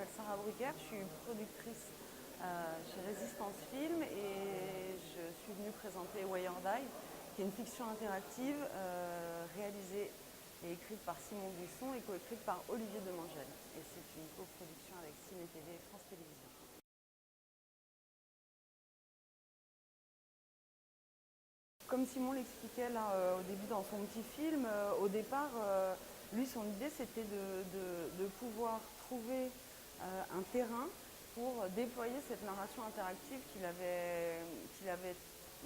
m'appelle Sarah Brucker, je suis productrice chez Résistance Film et je suis venue présenter Wired Eye, qui est une fiction interactive réalisée et écrite par Simon Buisson et coécrite par Olivier Demangel. Et c'est une coproduction avec Ciné TV et France Télévisions. Comme Simon l'expliquait là au début dans son petit film, au départ, lui son idée c'était de pouvoir trouver un terrain pour déployer cette narration interactive qu'il avait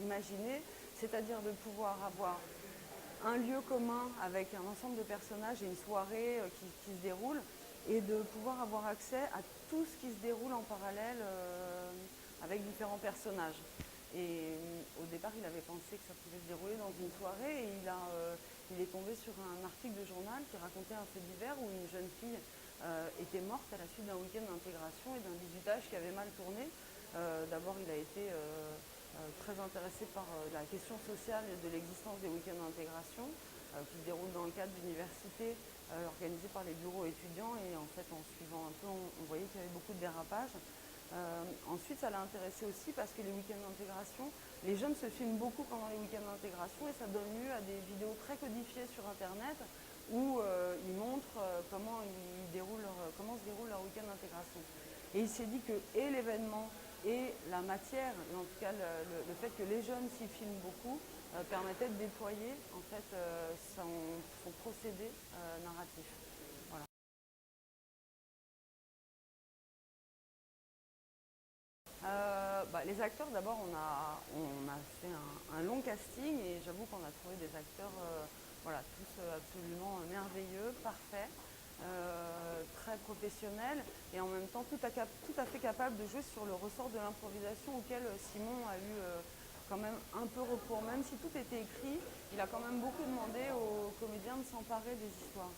imaginée, c'est-à-dire de pouvoir avoir un lieu commun avec un ensemble de personnages et une soirée qui se déroule, et de pouvoir avoir accès à tout ce qui se déroule en parallèle avec différents personnages. Et au départ, il avait pensé que ça pouvait se dérouler dans une soirée, et il est tombé sur un article de journal qui racontait un fait divers où une jeune fille était morte à la suite d'un week-end d'intégration et d'un bisutage qui avait mal tourné. D'abord, il a été très intéressé par la question sociale de l'existence des week-ends d'intégration qui se déroulent dans le cadre d'universités organisées par les bureaux étudiants, et en fait en suivant un peu on voyait qu'il y avait beaucoup de dérapages. Ensuite, ça l'a intéressé aussi parce que les week-ends d'intégration, les jeunes se filment beaucoup pendant les week-ends d'intégration, et ça donne lieu à des vidéos très codifiées sur internet où ils montrent comment se déroule leur week-end d'intégration. Et il s'est dit que l'événement et la matière, et en tout cas le fait que les jeunes s'y filment beaucoup, permettait de déployer en fait son procédé narratif. Voilà. Les acteurs, d'abord, on a fait un long casting, et j'avoue qu'on a trouvé des acteurs tous absolument merveilleux, parfaits, très professionnels, et en même temps tout à fait capables de jouer sur le ressort de l'improvisation auquel Simon a eu quand même un peu recours. Même si tout était écrit, il a quand même beaucoup demandé aux comédiens de s'emparer des histoires.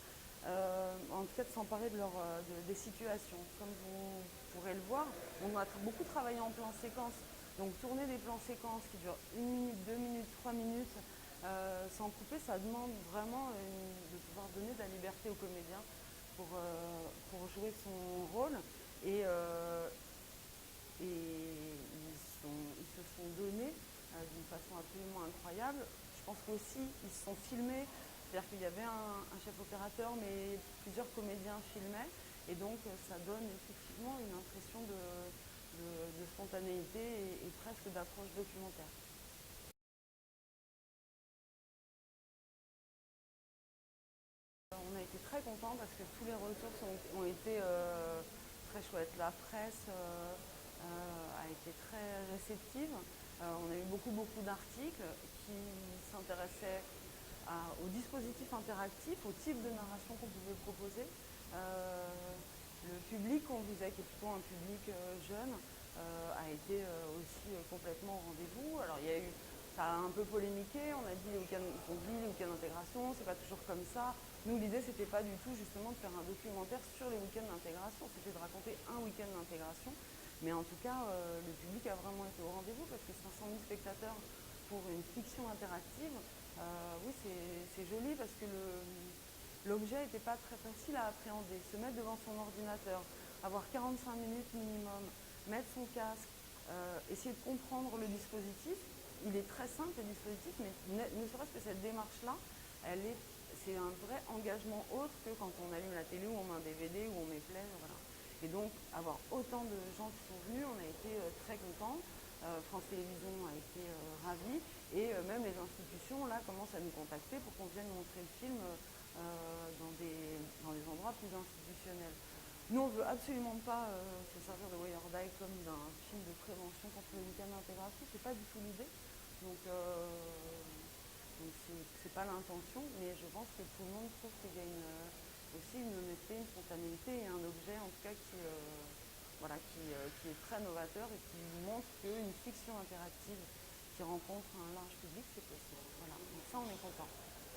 En tout cas de s'emparer des situations. Comme vous pourrez le voir, on a beaucoup travaillé en plan séquence. Donc tourner des plans séquences qui durent 1 minute, 2 minutes, 3 minutes, sans couper, ça demande vraiment de pouvoir donner de la liberté aux comédiens pour jouer son rôle. Et ils se sont donnés d'une façon absolument incroyable. Je pense qu'aussi ils se sont filmés. C'est-à-dire qu'il y avait un chef opérateur, mais plusieurs comédiens filmaient, et donc ça donne effectivement une impression de spontanéité et presque d'approche documentaire. On a été très contents parce que tous les retours ont été très chouettes. La presse a été très réceptive. On a eu beaucoup d'articles qui s'intéressaient au dispositif interactif, au type de narration qu'on pouvait proposer. Le public qu'on visait, qui est plutôt un public jeune, a été aussi complètement au rendez-vous. Alors ça a un peu polémiqué, on a dit les week-ends d'intégration, c'est pas toujours comme ça. Nous, l'idée, c'était pas du tout justement de faire un documentaire sur les week-ends d'intégration, c'était de raconter un week-end d'intégration. Mais en tout cas, le public a vraiment été au rendez-vous, parce que 500 000 spectateurs pour une fiction interactive, oui, c'est joli, parce que l'objet n'était pas très facile à appréhender. Se mettre devant son ordinateur, avoir 45 minutes minimum, mettre son casque, essayer de comprendre le dispositif. Il est très simple, le dispositif, mais ne serait-ce que cette démarche-là, c'est un vrai engagement autre que quand on allume la télé ou on met un DVD ou on met play. Voilà. Et donc, avoir autant de gens qui sont venus, on a été très contents. France Télévisions a été ravie, et même les institutions là commencent à nous contacter pour qu'on vienne montrer le film dans des endroits plus institutionnels. Nous, on ne veut absolument pas se servir de Wired Eye comme d'un film de prévention contre le week-end d'intégration, c'est pas du tout l'idée. Donc c'est pas l'intention, mais je pense que tout le monde trouve qu'il y a aussi une honnêteté, une spontanéité, et un objet en tout cas qui est très novateur et qui montre qu'une fiction interactive qui rencontre un large public, c'est possible. Voilà. Donc ça, on est content.